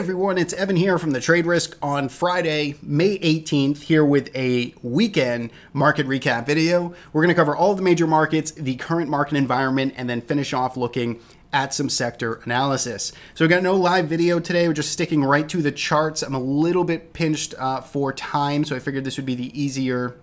everyone, it's Evan here from the Trade Risk on Friday, May 18th, here with a weekend market recap video. We're going to cover all the major markets, the current market environment, and then finish off looking at some sector analysis. So we got no live video today. We're just sticking right to the charts. I'm a little bit pinched for time, so I figured this would be the easier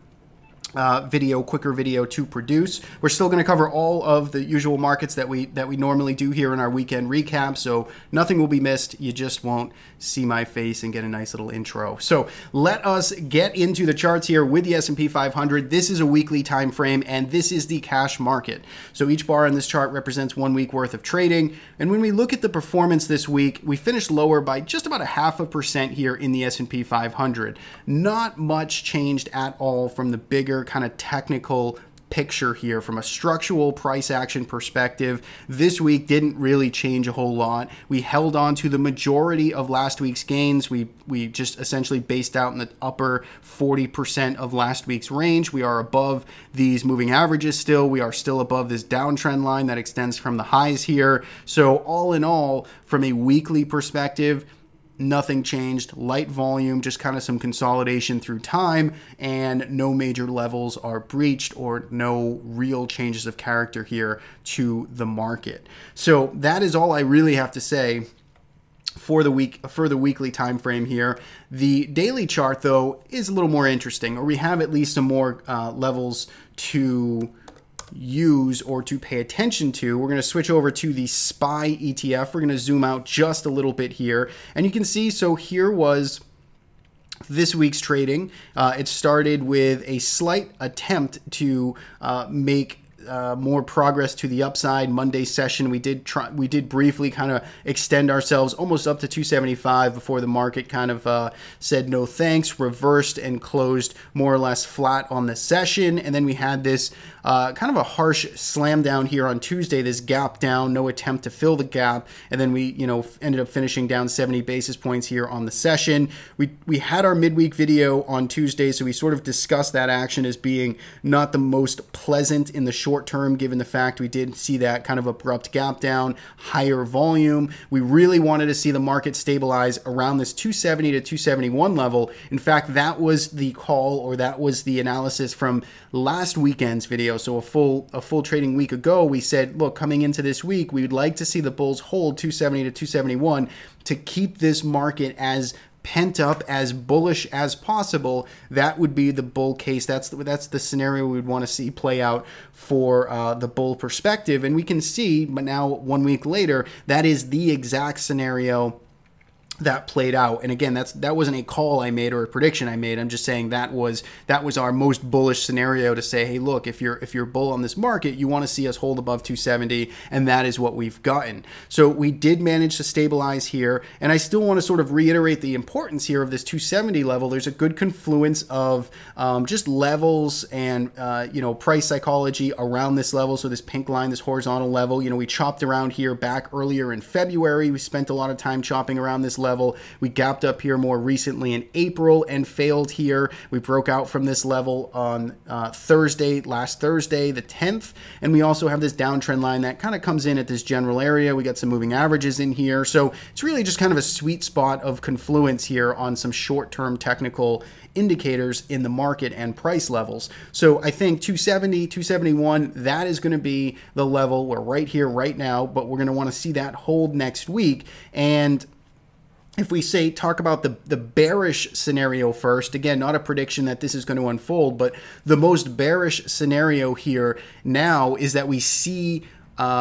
quicker video to produce. We're still going to cover all of the usual markets that we normally do here in our weekend recap, so nothing will be missed. You just won't see my face and get a nice little intro. So let us get into the charts here with the S&P 500. This is a weekly time frame, and this is the cash market. So each bar in this chart represents 1 week worth of trading. And when we look at the performance this week, we finished lower by just about 0.5% here in the S&P 500. Not much changed at all from the bigger kind of technical picture here. From a structural price action perspective, this week didn't really change a whole lot. We held on to the majority of last week's gains. We just essentially based out in the upper 40% of last week's range. We are above these moving averages still. We are still above this downtrend line that extends from the highs here. So all in all, from a weekly perspective, nothing changed. Light volume, just kind of some consolidation through time, and no major levels are breached or no real changes of character here to the market. So that is all I really have to say for the weekly time frame here. The daily chart, though, is a little more interesting, or we have at least some more levels to use or to pay attention to. We're going to switch over to the SPY ETF. We're going to zoom out just a little bit here, and you can see, so here was this week's trading. It started with a slight attempt to make more progress to the upside. Monday session, we did briefly kind of extend ourselves almost up to 275 before the market kind of said no thanks, reversed and closed more or less flat on the session. And then we had this kind of a harsh slam down here on Tuesday, this gap down, no attempt to fill the gap, and then we ended up finishing down 70 basis points here on the session. We had our midweek video on Tuesday, so we sort of discussed that action as being not the most pleasant in the short term, given the fact we did see that kind of abrupt gap down, higher volume. We really wanted to see the market stabilize around this 270 to 271 level. In fact, that was the call, or that was the analysis from last weekend's video. So a full trading week ago, we said, look, coming into this week, we would like to see the bulls hold 270 to 271 to keep this market as pent up, as bullish as possible. That would be the bull case. That's the scenario we would want to see play out for the bull perspective. And we can see, but now 1 week later, that is the exact scenario that played out. And again, that wasn't a call I made or a prediction I made. I'm just saying that was our most bullish scenario to say, hey, look, if you're bull on this market, you want to see us hold above 270, and that is what we've gotten. So we did manage to stabilize here, and I still want to sort of reiterate the importance here of this 270 level. There's a good confluence of just levels and price psychology around this level. So this pink line, this horizontal level, we chopped around here back earlier in February. We spent a lot of time chopping around this level. We gapped up here more recently in April and failed here. We broke out from this level on last Thursday, the 10th. And we also have this downtrend line that kind of comes in at this general area. We got some moving averages in here. So it's really just kind of a sweet spot of confluence here on some short-term technical indicators in the market and price levels. So I think 270, 271, that is going to be the level. We're right here right now, but we're going to want to see that hold next week. And if we talk about the bearish scenario first, again, not a prediction that this is going to unfold, but the most bearish scenario here now is that we see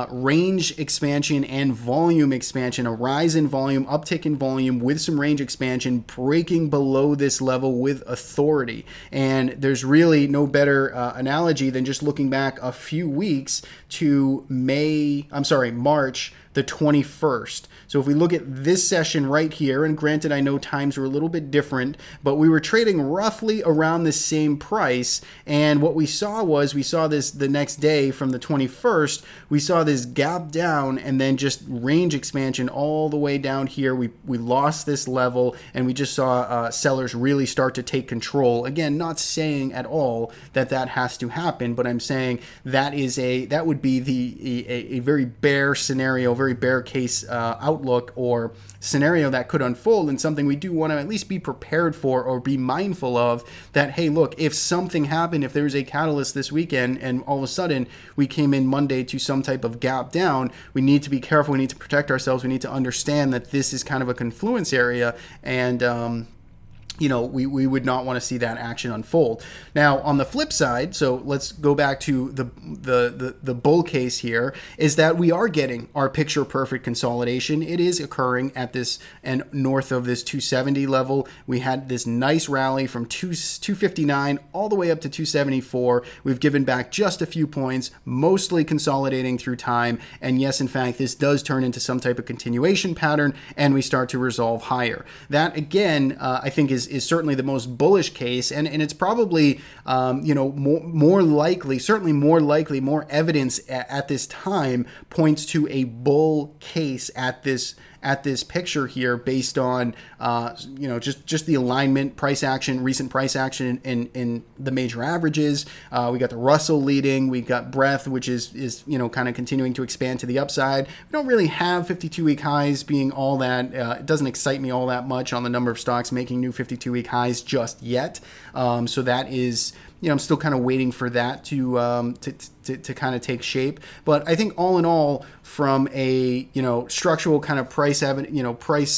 range expansion and volume expansion, a rise in volume, uptick in volume with some range expansion, breaking below this level with authority. And there's really no better analogy than just looking back a few weeks to March the 21st. So if we look at this session right here, and granted, I know times were a little bit different, but we were trading roughly around the same price. And what we saw this the next day from the 21st, we saw this gap down and then just range expansion all the way down here. We lost this level, and we just saw sellers really start to take control. Again, not saying at all that has to happen, but I'm saying that would be a very bear scenario, very bear case outlook or scenario that could unfold, and something we do want to at least be prepared for or be mindful of, that, hey, look, if something happened, if there's a catalyst this weekend and all of a sudden we came in Monday to some type of gap down, we need to be careful, we need to protect ourselves, we need to understand that this is kind of a confluence area, and we would not want to see that action unfold. Now, on the flip side, so let's go back to the bull case here, is that we are getting our picture perfect consolidation. It is occurring at this and north of this 270 level. We had this nice rally from 259 all the way up to 274. We've given back just a few points, mostly consolidating through time. And yes, in fact, this does turn into some type of continuation pattern, and we start to resolve higher. That, again, I think is certainly the most bullish case, and it's probably more likely, certainly more likely, more evidence at this time points to a bull case at this picture here, based on just the alignment, price action, recent price action in the major averages. We got the Russell leading, we got breadth, which is kind of continuing to expand to the upside. We don't really have 52-week highs being all that. It doesn't excite me all that much on the number of stocks making new 52-week highs just yet. So that is, I'm still kind of waiting for that to kind of take shape. But I think all in all, from a structural kind of price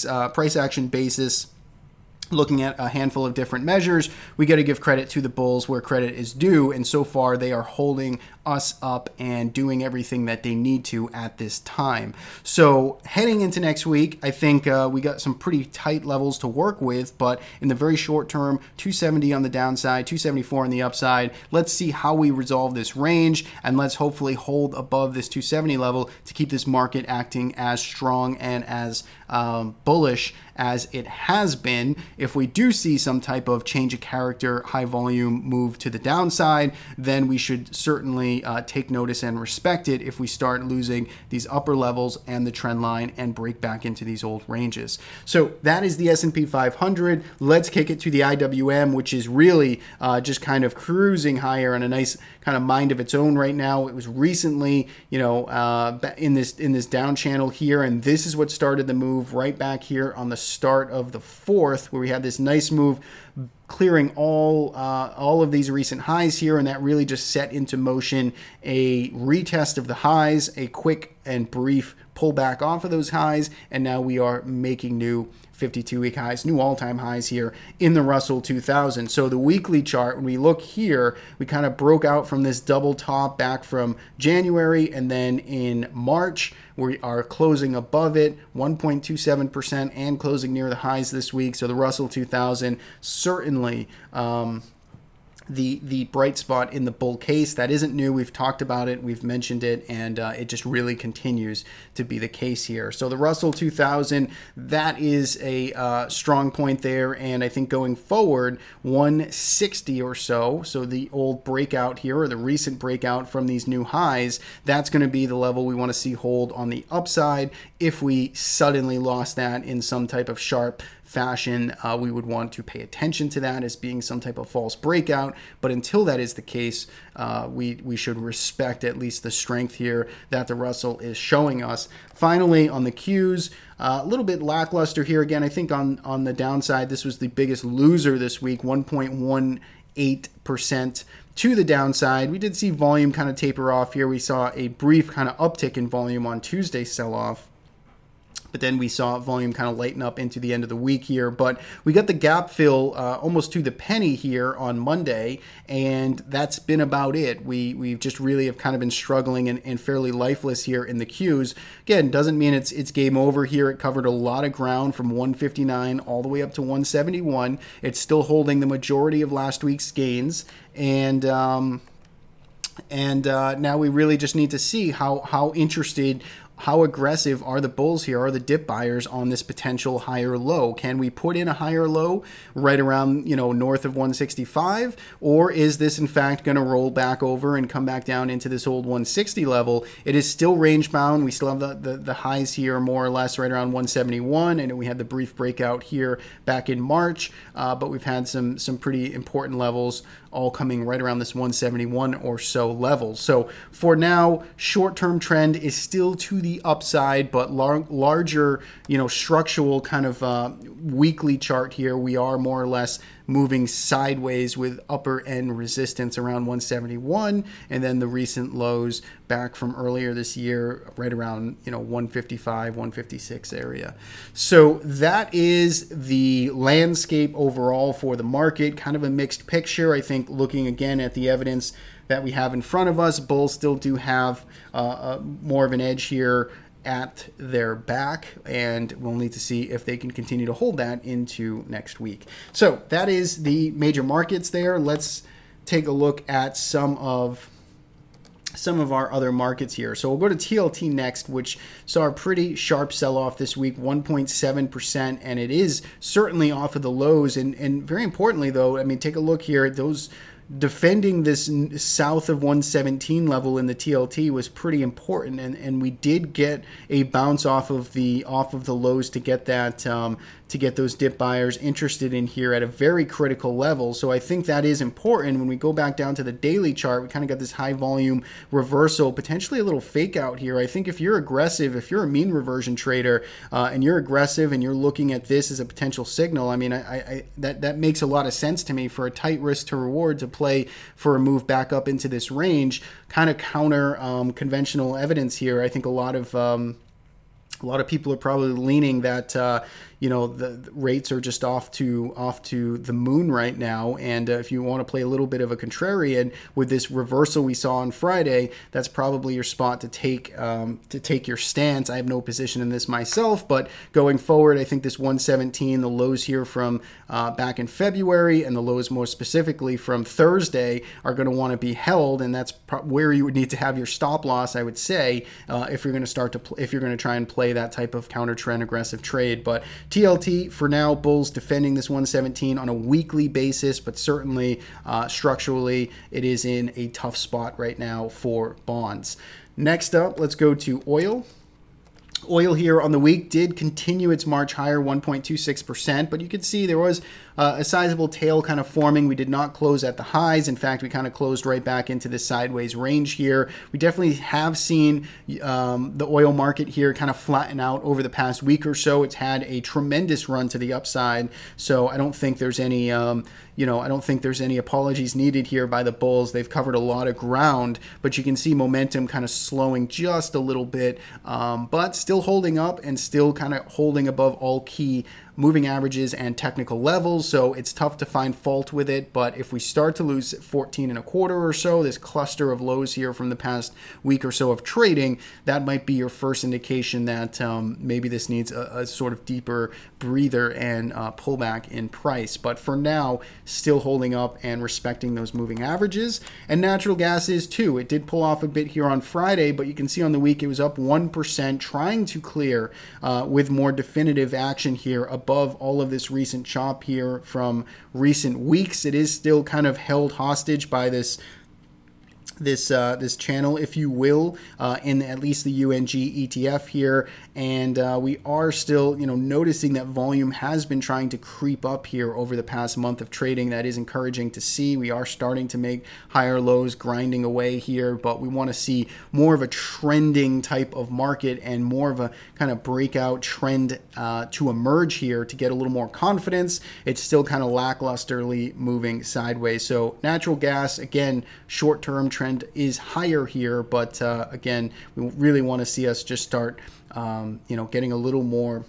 action basis, looking at a handful of different measures, we got to give credit to the bulls where credit is due, and so far they are holding us up and doing everything that they need to at this time. So heading into next week, I think we got some pretty tight levels to work with, but in the very short term, 270 on the downside, 274 on the upside. Let's see how we resolve this range, and let's hopefully hold above this 270 level to keep this market acting as strong and as bullish as it has been. If we do see some type of change of character, high volume move to the downside, then we should certainly take notice and respect it if we start losing these upper levels and the trend line and break back into these old ranges. So that is the S&P 500. Let's kick it to the IWM, which is really just kind of cruising higher on a nice kind of mind of its own right now. It was recently, in this down channel here, and this is what started the move right back here on the start of the 4th, where we had this nice move clearing all of these recent highs here, and that really just set into motion a retest of the highs, a quick and brief pullback off of those highs, and now we are making new 52-week highs, new all-time highs here in the Russell 2000. So the weekly chart, when we look here, we kind of broke out from this double top back from January, and then in March, we are closing above it, 1.27%, and closing near the highs this week. So the Russell 2000 certainly the bright spot in the bull case. That isn't new. We've talked about it. We've mentioned it, and it just really continues to be the case here. So the Russell 2000, that is a strong point there, and I think going forward, 160 or so, so the old breakout here, or the recent breakout from these new highs, that's going to be the level we want to see hold on the upside. If we suddenly lost that in some type of sharp fashion, we would want to pay attention to that as being some type of false breakout. But until that is the case, we should respect at least the strength here that the Russell is showing us. Finally, on the Qs, a little bit lackluster here. Again, I think on the downside, this was the biggest loser this week, 1.18% to the downside. We did see volume kind of taper off here. We saw a brief kind of uptick in volume on Tuesday's sell-off, but then we saw volume kind of lighten up into the end of the week here. But we got the gap fill almost to the penny here on Monday, and that's been about it. We just really have kind of been struggling and fairly lifeless here in the Qs. Again, doesn't mean it's game over here. It covered a lot of ground from 159 all the way up to 171. It's still holding the majority of last week's gains, and now we really just need to see how aggressive are the bulls here, are the dip buyers on this potential higher low. Can we put in a higher low right around, north of 165? Or is this in fact going to roll back over and come back down into this old 160 level? It is still range bound. We still have the highs here more or less right around 171, and we had the brief breakout here back in March, but we've had some pretty important levels all coming right around this 171 or so level. So for now, short-term trend is still to the the upside, but larger, structural kind of weekly chart here, we are more or less moving sideways with upper end resistance around 171, and then the recent lows back from earlier this year right around 155, 156 area. So that is the landscape overall for the market. Kind of a mixed picture. I think looking again at the evidence that we have in front of us, bulls still do have more of an edge here at their back, and we'll need to see if they can continue to hold that into next week. So that is the major markets there. Let's take a look at some of our other markets here. So we'll go to TLT next, which saw a pretty sharp sell-off this week, 1.7%, and it is certainly off of the lows. And very importantly, though, I mean, take a look here at those. Defending this south of 117 level in the TLT was pretty important, and we did get a bounce off of the lows to get that to get those dip buyers interested in here at a very critical level. So I think that is important. When we go back down to the daily chart, we kind of got this high volume reversal, potentially a little fake out here. I think if you're aggressive, if you're a mean reversion trader and you're aggressive and you're looking at this as a potential signal, I mean, that makes a lot of sense to me for a tight risk to reward to play for a move back up into this range, kind of counter conventional evidence here. I think a lot of people are probably leaning that the rates are just off to the moon right now, and if you want to play a little bit of a contrarian with this reversal we saw on Friday, that's probably your spot to take your stance. I have no position in this myself, but going forward, I think this 117, the lows here from back in February, and the lows more specifically from Thursday, are going to want to be held, and that's where you would need to have your stop loss, I would say, if you're going to try and play that type of counter trend aggressive trade. But TLT for now, bulls defending this 117 on a weekly basis, but certainly structurally it is in a tough spot right now for bonds. Next up, let's go to oil. Oil here on the week did continue its march higher, 1.26%, but you can see there was a sizable tail kind of forming. We did not close at the highs. In fact, we kind of closed right back into this sideways range here. We definitely have seen the oil market here kind of flatten out over the past week or so. It's had a tremendous run to the upside, so I don't think there's any I don't think there's any apologies needed here by the bulls. They've covered a lot of ground, but you can see momentum kind of slowing just a little bit, but still holding up and still kind of holding above all key moving averages and technical levels. So it's tough to find fault with it, but if we start to lose 14.25 or so, this cluster of lows here from the past week or so of trading, that might be your first indication that maybe this needs a sort of deeper breather and pullback in price. But for now, still holding up and respecting those moving averages. And natural gas is too. It did pull off a bit here on Friday, but you can see on the week it was up 1%, trying to clear with more definitive action here above all of this recent chop here from recent weeks. It is still kind of held hostage by this channel, if you will, in at least the UNG ETF here, and we are still noticing that volume has been trying to creep up here over the past month of trading. That is encouraging to see. We are starting to make higher lows grinding away here, but we want to see more of a trending type of market and more of a kind of breakout trend to emerge here to get a little more confidence. It's still kind of lacklusterly moving sideways. So natural gas, again, short-term trend is higher here, but again, we really want to see us just start getting a little more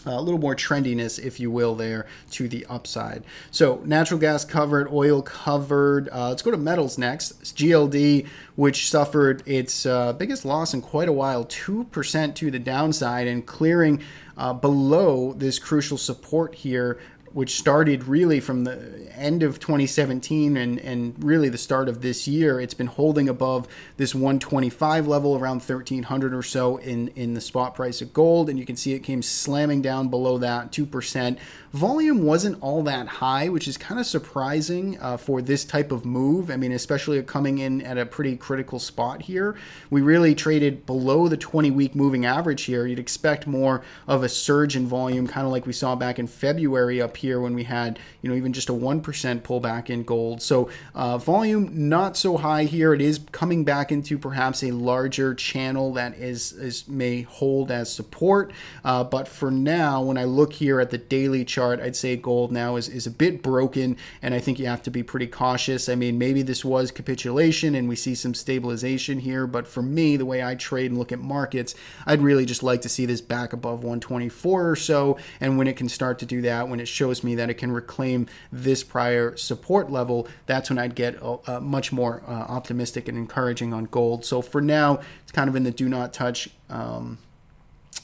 trendiness, if you will, there to the upside. So natural gas covered, oil covered. Let's go to metals next. It's GLD, which suffered its biggest loss in quite a while, 2% to the downside, and clearing below this crucial support here, which started really from the end of 2017 and really the start of this year. It's been holding above this 125 level, around 1,300 or so in the spot price of gold, and you can see it came slamming down below that, 2%. Volume wasn't all that high, which is kind of surprising for this type of move. I mean, especially coming in at a pretty critical spot here. We really traded below the 20-week moving average here. You'd expect more of a surge in volume, kind of like we saw back in February up here. here when we had, you know, even just a 1% pullback in gold. So volume not so high here. It is coming back into perhaps a larger channel that may hold as support. But for now, when I look here at the daily chart, I'd say gold now is a bit broken, and I think you have to be pretty cautious. I mean, maybe this was capitulation and we see some stabilization here, but for me, the way I trade and look at markets, I'd really just like to see this back above 124 or so, and when it can start to do that, when it shows me that it can reclaim this prior support level, that's when I'd get much more optimistic and encouraging on gold. So for now, it's kind of in the do not touch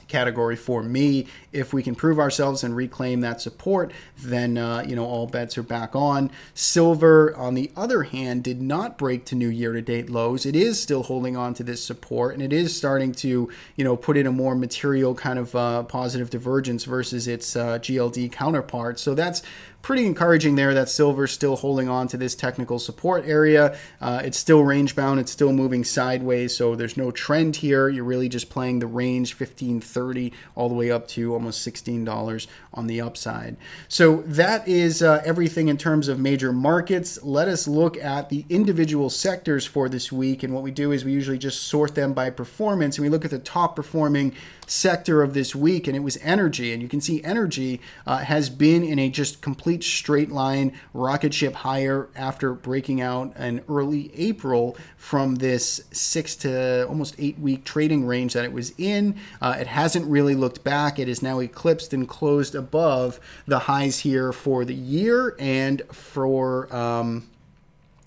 category for me. If we can prove ourselves and reclaim that support, then you know, all bets are back on. Silver, on the other hand, did not break to new year-to-date lows. It is still holding on to this support, and it is starting to, you know, put in a more material kind of positive divergence versus its GLD counterpart. So that's pretty encouraging there that silver's still holding on to this technical support area. It's still range bound. It's still moving sideways, so there's no trend here. You're really just playing the range 15.30 all the way up to almost $16 on the upside. So that is everything in terms of major markets. Let us look at the individual sectors for this week, and what we do is we usually just sort them by performance, and we look at the top performing sector of this week, and it was energy. And you can see energy has been in a just complete straight line rocket ship higher after breaking out in early April from this 6 to almost 8 week trading range that it was in. It hasn't really looked back. It is now eclipsed and closed above the highs here for the year and for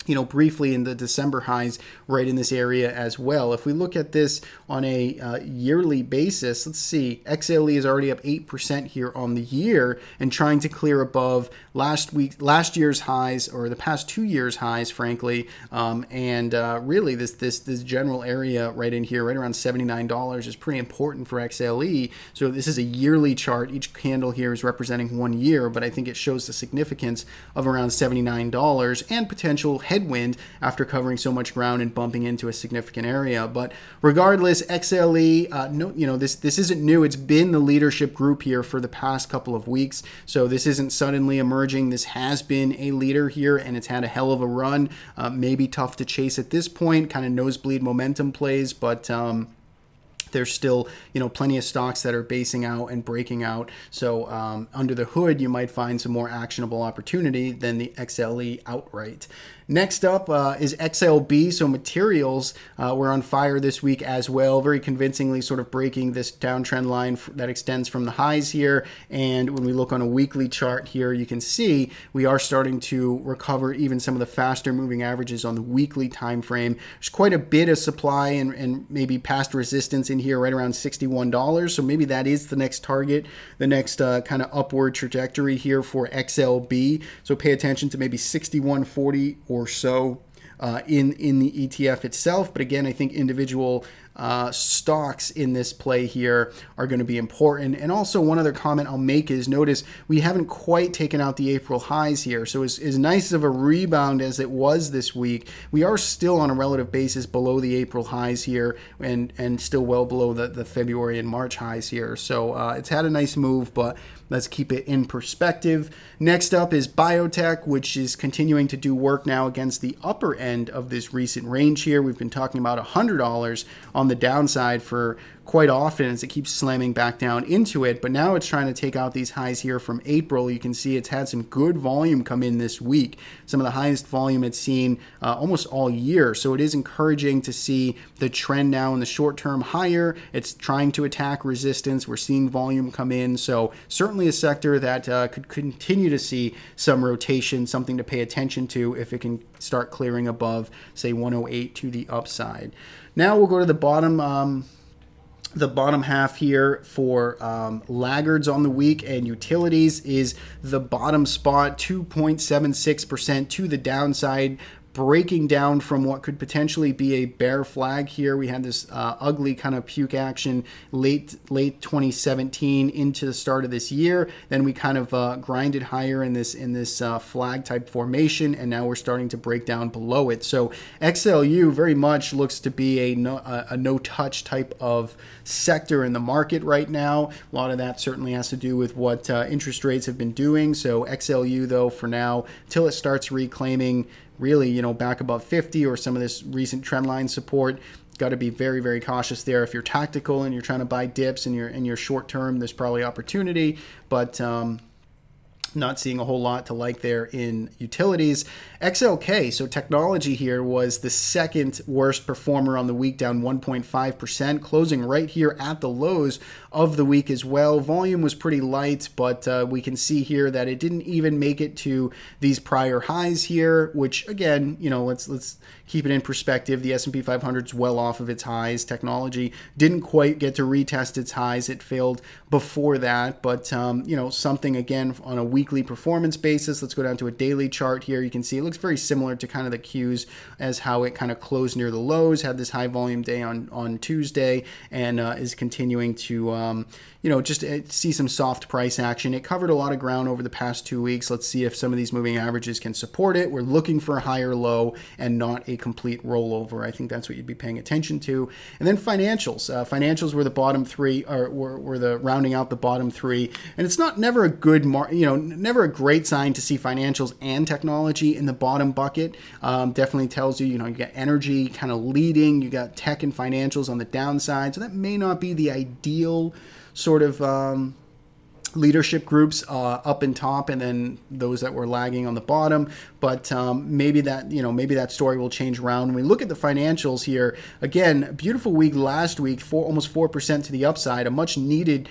you know, briefly in the December highs right in this area as well. If we look at this on a yearly basis, let's see, XLE is already up 8% here on the year and trying to clear above last year's highs, or the past 2 years highs, frankly. Really this general area right in here, right around $79 is pretty important for XLE. So this is a yearly chart. Each candle here is representing 1 year, but I think it shows the significance of around $79 and potential headwind after covering so much ground and bumping into a significant area. But regardless, XLE, no, you know, this isn't new. It's been the leadership group here for the past couple of weeks, so this isn't suddenly emerging. This has been a leader here, and it's had a hell of a run. Maybe tough to chase at this point, kind of nosebleed momentum plays, but there's still, you know, plenty of stocks that are basing out and breaking out. So under the hood, you might find some more actionable opportunity than the XLE outright. Next up is XLB. So materials were on fire this week as well, very convincingly sort of breaking this downtrend line that extends from the highs here. And when we look on a weekly chart here, you can see we are starting to recover even some of the faster moving averages on the weekly time frame. There's quite a bit of supply and maybe past resistance in here right around $61. So maybe that is the next target, the next kind of upward trajectory here for XLB. So pay attention to maybe 61.40 or so in the ETF itself. But again, I think individual stocks in this play here are going to be important. And also one other comment I'll make is notice we haven't quite taken out the April highs here. So as nice of a rebound as it was this week, we are still on a relative basis below the April highs here and still well below the February and March highs here. So it's had a nice move, but let's keep it in perspective. Next up is Biotech, which is continuing to do work now against the upper end of this recent range here. We've been talking about $100 on the downside for quite often as it keeps slamming back down into it, but now it's trying to take out these highs here from April. You can see it's had some good volume come in this week, some of the highest volume it's seen almost all year. So it is encouraging to see the trend now in the short term higher. It's trying to attack resistance. We're seeing volume come in, so certainly a sector that could continue to see some rotation, something to pay attention to if it can start clearing above, say, 108 to the upside. Now we'll go to the bottom half here for laggards on the week, and utilities is the bottom spot, 2.76% to the downside. breaking down from what could potentially be a bear flag here. We had this ugly kind of puke action late 2017 into the start of this year. Then we kind of grinded higher in this flag type formation, and now we're starting to break down below it. So XLU very much looks to be a no touch type of sector in the market right now. A lot of that certainly has to do with what interest rates have been doing. So XLU though, for now, till it starts reclaiming really, you know, back above 50 or some of this recent trend line support, got to be very, very cautious there. If you're tactical and you're trying to buy dips and you're in your short term, there's probably opportunity, but not seeing a whole lot to like there in utilities. XLK, so technology here, was the second worst performer on the week, down 1.5%, closing right here at the lows of the week as well. Volume was pretty light, but we can see here that it didn't even make it to these prior highs here, which again, you know, let's keep it in perspective. The S&P 500 is well off of its highs. Technology didn't quite get to retest its highs. It failed before that, but you know, something again on a weekly performance basis. Let's go down to a daily chart here. You can see it looks very similar to kind of the Qs as how it kind of closed near the lows, had this high volume day on Tuesday, and is continuing to you know, just see some soft price action. It covered a lot of ground over the past 2 weeks. Let's see if some of these moving averages can support it. We're looking for a higher low and not a complete rollover. I think that's what you'd be paying attention to. And then financials. Financials were the bottom three, or were the rounding out the bottom three. And it's never a good, you know, never a great sign to see financials and technology in the bottom bucket. Definitely tells you, you know, you got energy kind of leading, you got tech and financials on the downside. So that may not be the ideal sort of leadership groups up and top, and then those that were lagging on the bottom. But maybe that, you know, maybe that story will change around. When we look at the financials here, again, beautiful week last week, almost 4% to the upside, a much needed,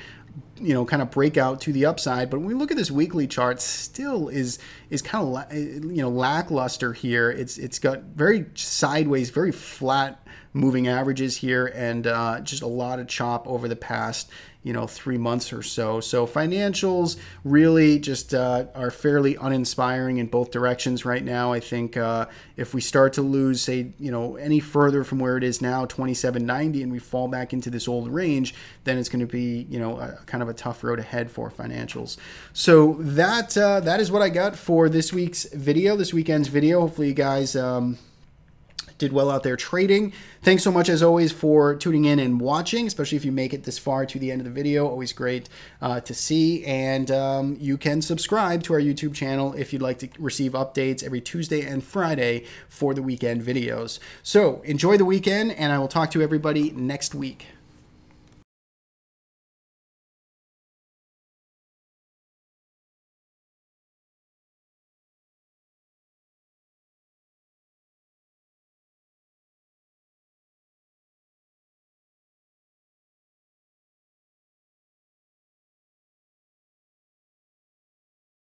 you know, kind of breakout to the upside. But when we look at this weekly chart, still is kind of, you know, lackluster here. It's got very sideways, very flat moving averages here, and just a lot of chop over the past, you know, 3 months or so. So financials really just are fairly uninspiring in both directions right now. I think if we start to lose, say, you know, any further from where it is now, 27.90, and we fall back into this old range, then it's going to be, you know, kind of a tough road ahead for financials. So that is what I got for this week's video, this weekend's video. Hopefully you guys did well out there trading. Thanks so much, as always, for tuning in and watching, especially if you make it this far to the end of the video. Always great to see. And you can subscribe to our YouTube channel if you'd like to receive updates every Tuesday and Friday for the weekend videos. So enjoy the weekend, and I will talk to everybody next week.